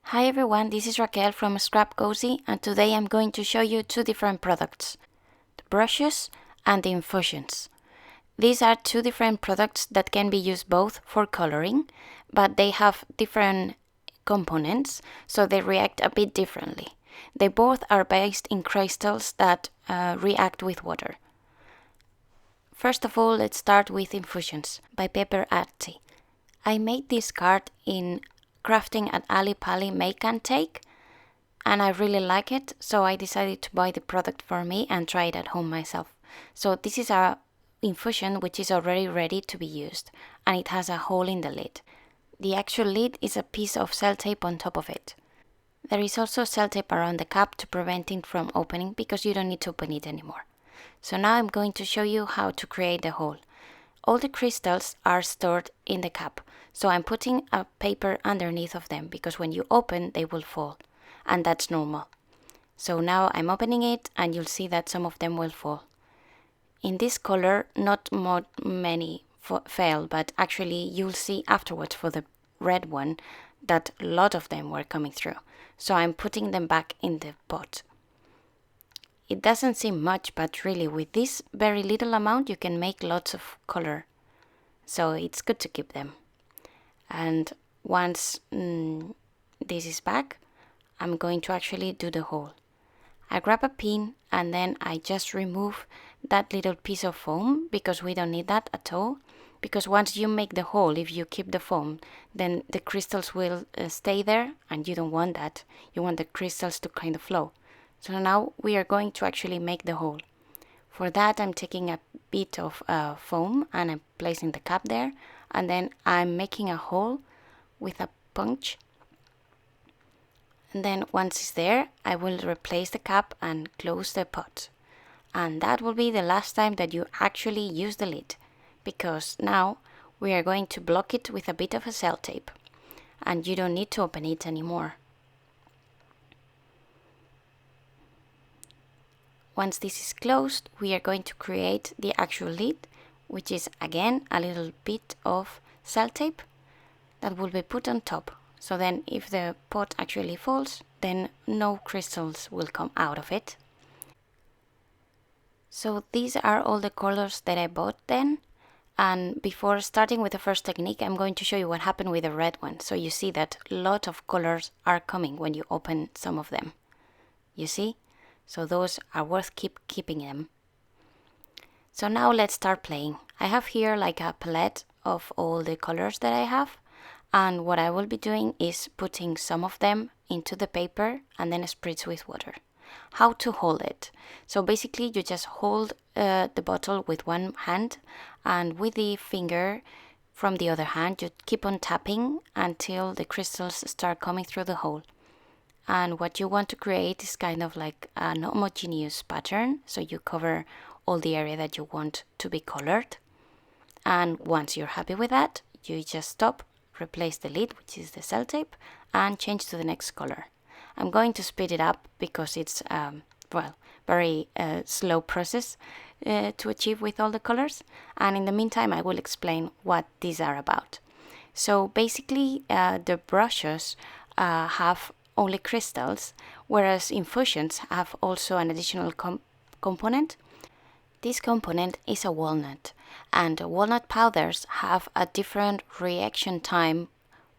Hi everyone, this is Raquel from scrapcosy, and today I'm going to show you two different products, the Brushos and the Infusions. These are two different products that can be used both for coloring, but they have different components, so they react a bit differently. They both are based in crystals that react with water. First of all, let's start with Infusions by PaperArtsy. I made this card in crafting at Ali Pali Make and Take, and I really like it, so I decided to buy the product for me and try it at home myself. So this is a infusion which is already ready to be used, and it has a hole in the lid. The actual lid is a piece of sellotape on top of it. There is also sellotape around the cap to prevent it from opening, because you don't need to open it anymore. So now I'm going to show you how to create the hole. All the crystals are stored in the cap, so I'm putting a paper underneath of them because when you open they will fall, and that's normal. So now I'm opening it and you'll see that some of them will fall. In this color not many fell, but actually you'll see afterwards for the red one that a lot of them were coming through. So I'm putting them back in the pot. It doesn't seem much, but really with this very little amount you can make lots of color. So it's good to keep them. And once this is back, I'm going to actually do the hole. I grab a pin and then I just remove that little piece of foam because we don't need that at all. Because once you make the hole, if you keep the foam, then the crystals will stay there, and you don't want that. You want the crystals to kind of flow. So now we are going to actually make the hole. For that I'm taking a bit of foam and I'm placing the cap there, and then I'm making a hole with a punch. And then once it's there, I will replace the cap and close the pot. And that will be the last time that you actually use the lid, because now we are going to block it with a bit of a sellotape, and you don't need to open it anymore. Once this is closed, we are going to create the actual lid, which is again a little bit of sellotape that will be put on top. So then if the pot actually falls, then no crystals will come out of it. So these are all the colors that I bought then. And before starting with the first technique, I'm going to show you what happened with the red one. So you see that a lot of colors are coming when you open some of them. You see? So those are worth keeping them. So now let's start playing. I have here like a palette of all the colors that I have, and what I will be doing is putting some of them into the paper and then spritz with water. How to hold it? So basically you just hold the bottle with one hand, and with the finger from the other hand you keep on tapping until the crystals start coming through the hole. And what you want to create is kind of like an homogeneous pattern, so you cover all the area that you want to be colored. And once you're happy with that, you just stop, replace the lid, which is the sellotape, and change to the next color. I'm going to speed it up because it's very slow process to achieve with all the colors, and in the meantime I will explain what these are about. So basically the Brushos have only crystals, whereas Infusions have also an additional component. This component is a walnut, and walnut powders have a different reaction time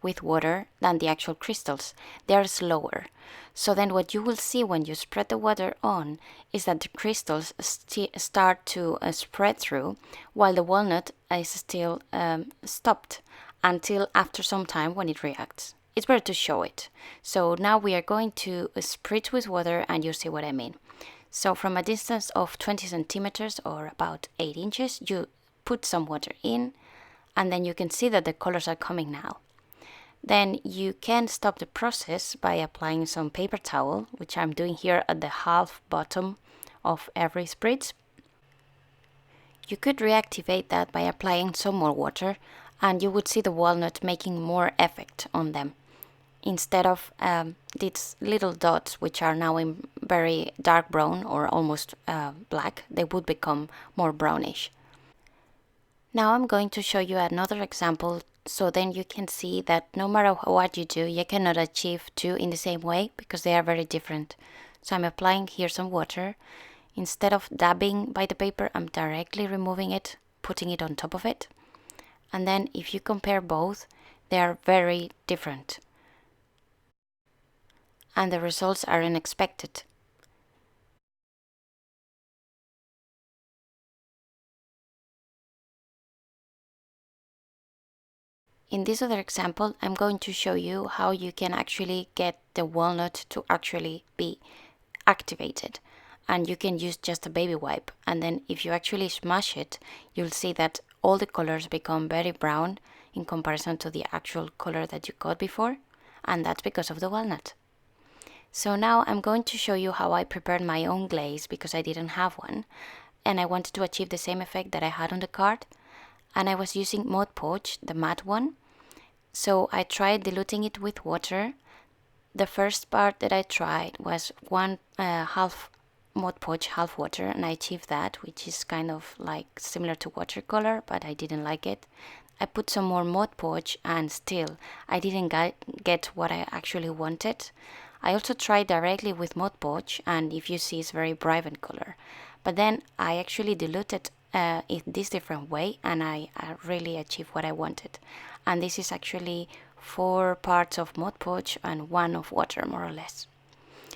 with water than the actual crystals. They are slower. So then what you will see when you spread the water on is that the crystals start to spread through, while the walnut is still stopped until after some time when it reacts. It's better to show it. So now we are going to spritz with water, and you see what I mean. So from a distance of 20 centimeters or about 8 inches, you put some water in, and then you can see that the colors are coming now. Then you can stop the process by applying some paper towel, which I'm doing here at the half bottom of every spritz. You could reactivate that by applying some more water, and you would see the walnut making more effect on them. Instead of these little dots, which are now in very dark brown or almost black, they would become more brownish. Now I'm going to show you another example So then you can see that no matter what you do, you cannot achieve two in the same way because they are very different. So I'm applying here some water. Instead of dabbing by the paper, I'm directly removing it, putting it on top of it. And then if you compare both, they are very different. And the results are unexpected. In this other example, I'm going to show you how you can actually get the walnut to actually be activated. And you can use just a baby wipe. And then if you actually smash it, you'll see that all the colors become very brown in comparison to the actual color that you got before. And that's because of the walnut. So now I'm going to show you how I prepared my own glaze because I didn't have one. And I wanted to achieve the same effect that I had on the card. And I was using MODPODGE, the matte one. So I tried diluting it with water. The first part that I tried was half MODPODGE, half water, and I achieved that, which is kind of like similar to watercolor, but I didn't like it. I put some more MODPODGE and still I didn't get what I actually wanted. I also tried directly with MODPODGE, and if you see, it's very vibrant color. But then I actually diluted in this different way, and I really achieved what I wanted. And this is actually 4 parts of MODPODGE and 1 of water, more or less.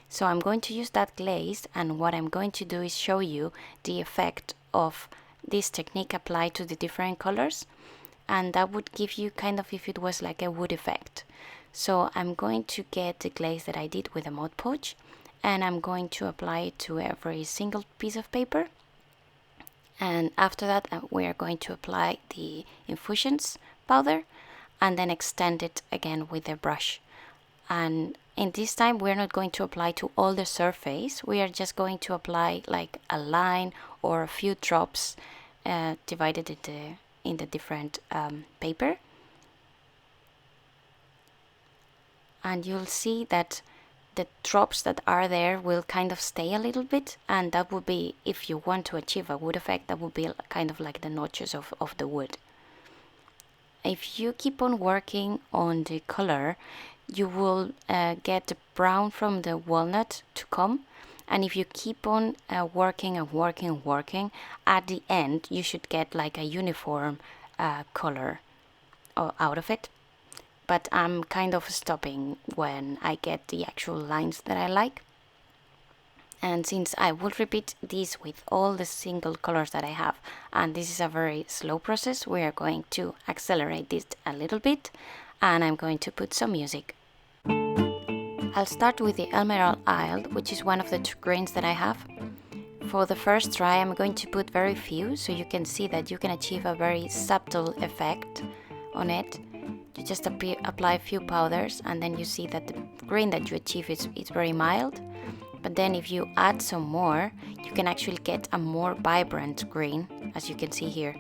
So I'm going to use that glaze, and what I'm going to do is show you the effect of this technique applied to the different colors, and that would give you kind of if it was like a wood effect. So I'm going to get the glaze that I did with the MODPODGE, and I'm going to apply it to every single piece of paper. And after that, we are going to apply the Infusions powder and then extend it again with the brush. And in this time, we're not going to apply to all the surface. We are just going to apply like a line or a few drops divided in the different paper. And you'll see that the drops that are there will kind of stay a little bit, and that would be, if you want to achieve a wood effect, that would be kind of like the notches of the wood. If you keep on working on the color, you will get the brown from the walnut to come, and if you keep on working and working and working, at the end you should get like a uniform color out of it. But I'm kind of stopping when I get the actual lines that I like. And since I will repeat this with all the single colors that I have, and this is a very slow process, we are going to accelerate this a little bit, and I'm going to put some music. I'll start with the Emerald Isle, which is one of the 2 greens that I have. For the first try, I'm going to put very few, so you can see that you can achieve a very subtle effect on it. You just apply a few powders, and then you see that the green that you achieve is very mild. But then if you add some more, you can actually get a more vibrant green, as you can see here.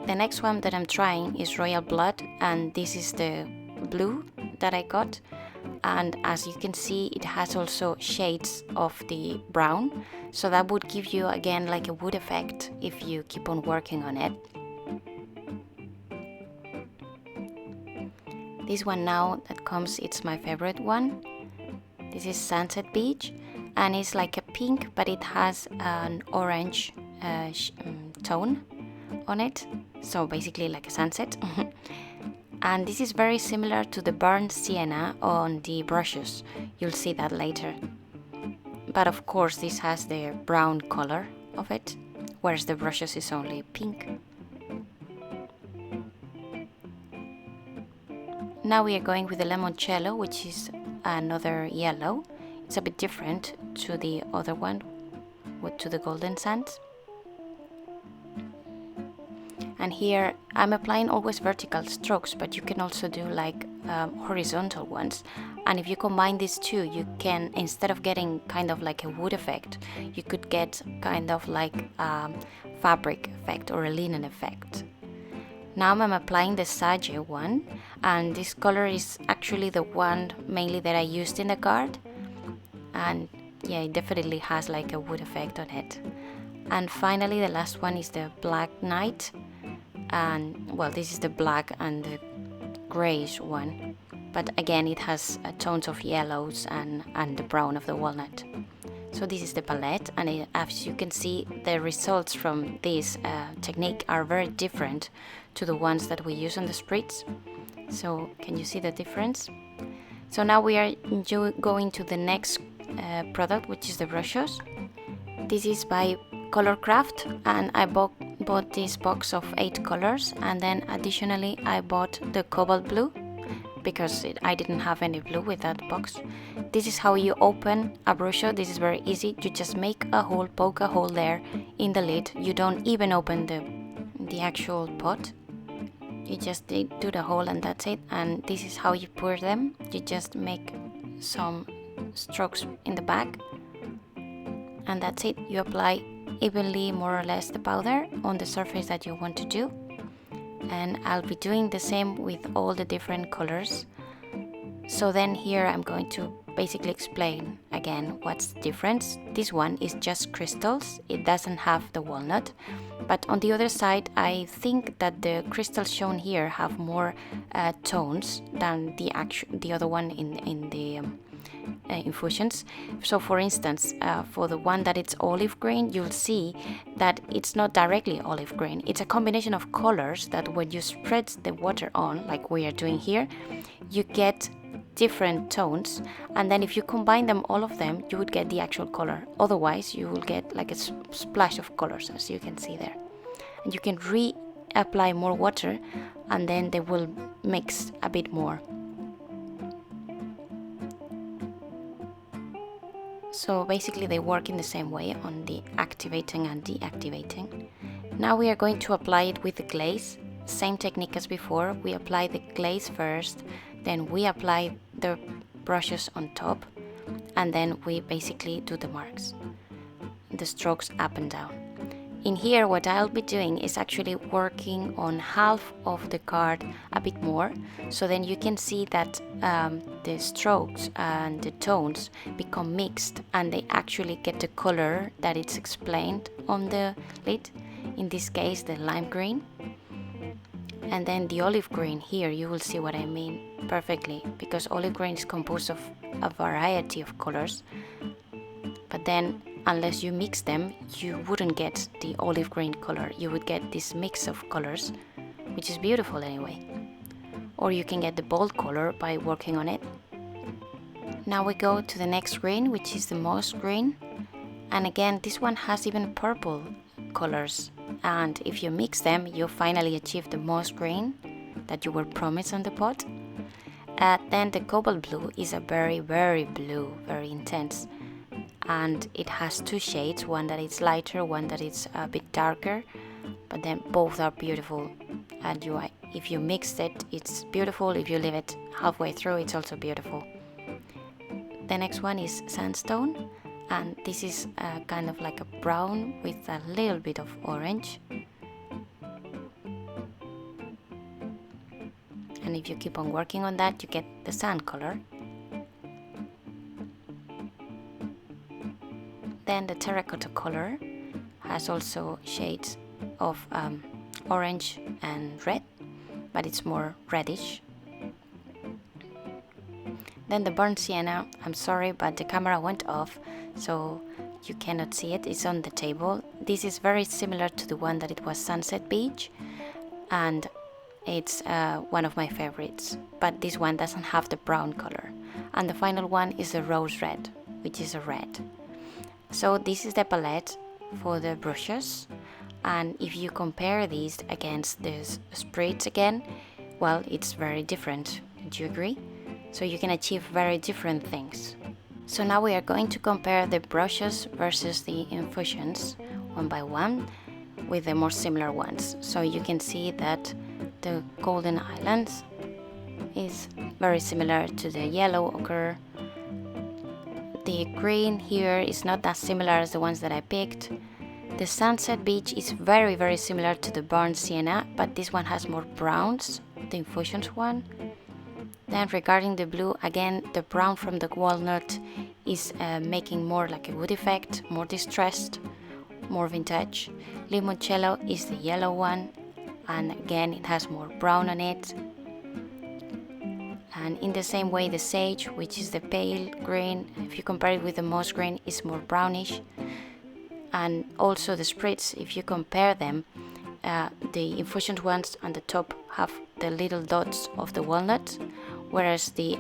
The next one that I'm trying is Royal Blood, and this is the blue that I got. And as you can see, it has also shades of the brown, so that would give you again like a wood effect if you keep on working on it. This one now that comes, it's my favorite one. This is Sunset Beach, and it's like a pink, but it has an orange tone on it, so basically like a sunset. And this is very similar to the burnt sienna on the Brushos. You'll see that later. But of course this has the brown color of it, whereas the Brushos is only pink. Now we are going with the Limoncello, which is another yellow. It's a bit different to the other one, to the Golden Sands. And here I'm applying always vertical strokes, but you can also do like horizontal ones. And if you combine these two, you can, instead of getting kind of like a wood effect, you could get kind of like a fabric effect or a linen effect. Now I'm applying the Sage one, and this color is actually the one mainly that I used in the card. And yeah, it definitely has like a wood effect on it. And finally the last one is the Black Knight, and well, this is the black and the grayish one, but again it has tones of yellows and the brown of the walnut. So this is the palette, and as you can see, the results from this technique are very different to the ones that we use on the SPRITZ. So can you see the difference? So now we are going to the next product, which is the Brushos. This is by Colourcraft, and I bought this box of 8 colors, and then additionally I bought the cobalt blue because I didn't have any blue with that box. This is how you open a Brusho. This is very easy. You just make a hole, poke a hole there in the lid. You don't even open the actual pot. You just do the hole and that's it. And this is how you pour them. You just make some strokes in the back and that's it. You apply evenly, more or less, the powder on the surface that you want to do. And I'll be doing the same with all the different colors. So then here I'm going to basically explain again what's the difference. This one is just crystals, it doesn't have the walnut, but on the other side I think that the crystals shown here have more tones than the other one in the infusions. So for instance, for the one that it's olive green, you'll see that it's not directly olive green. It's a combination of colors that when you spread the water on, like we are doing here, you get different tones, and then if you combine them, all of them, you would get the actual color. Otherwise you will get like a splash of colors, as you can see there. And you can reapply more water and then they will mix a bit more. So basically they work in the same way on the activating and deactivating. Now we are going to apply it with the glaze. Same technique as before. We apply the glaze first, then we apply the brushes on top, and then we basically do the marks, the strokes up and down. In here what I'll be doing is actually working on half of the card a bit more, so then you can see that the strokes and the tones become mixed and they actually get the color that it's explained on the lid, in this case the lime green. And then the olive green, here you will see what I mean perfectly, because olive green is composed of a variety of colors, but then unless you mix them, you wouldn't get the olive green color. You would get this mix of colors, which is beautiful anyway. Or you can get the bold color by working on it. Now we go to the next green, which is the moss green. And again, this one has even purple colors. And if you mix them, you finally achieve the moss green that you were promised on the pot. Then the cobalt blue is a very, very blue, very intense. And it has 2 shades, one that is lighter, one that is a bit darker, but then both are beautiful. And if you mix it, it's beautiful. If you leave it halfway through, it's also beautiful. The next one is sandstone, and this is kind of like a brown with a little bit of orange. And if you keep on working on that, you get the sand color. Then the terracotta color has also shades of orange and red, but it's more reddish. Then the burnt sienna, I'm sorry, but the camera went off, so you cannot see it. It's on the table. This is very similar to the one that it was Sunset Beach, and it's one of my favorites, but this one doesn't have the brown color. And the final one is the rose red, which is a red. So this is the palette for the brushes, and if you compare these against the SPRITZ again, well, it's very different. Do you agree? So you can achieve very different things. So now we are going to compare the brushes versus the infusions one by one with the more similar ones. So you can see that the Golden Islands is very similar to the yellow ochre. The green here is not as similar as the ones that I picked. The Sunset Beach is very, very similar to the burnt sienna, but this one has more browns, the infusions one. Then regarding the blue, again, the brown from the walnut is making more like a wood effect, more distressed, more vintage. Limoncello is the yellow one, and again it has more brown on it. And in the same way, the sage, which is the pale green, if you compare it with the moss green, is more brownish. And also the SPRITZ, if you compare them, the infusion ones on the top have the little dots of the walnut, whereas the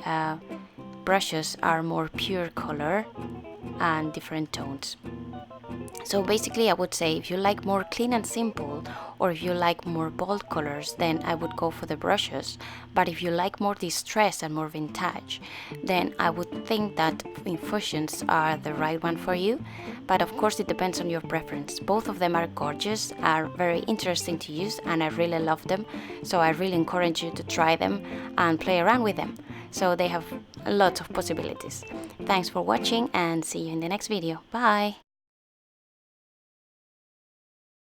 Brushos are more pure color and different tones. So basically I would say if you like more clean and simple, or if you like more bold colors, then I would go for the Brushos. But if you like more distress and more vintage, then I would think that Infusions are the right one for you. But of course it depends on your preference. Both of them are gorgeous, are very interesting to use, and I really love them. So I really encourage you to try them and play around with them. So they have a lot of possibilities. Thanks for watching and see you in the next video. Bye!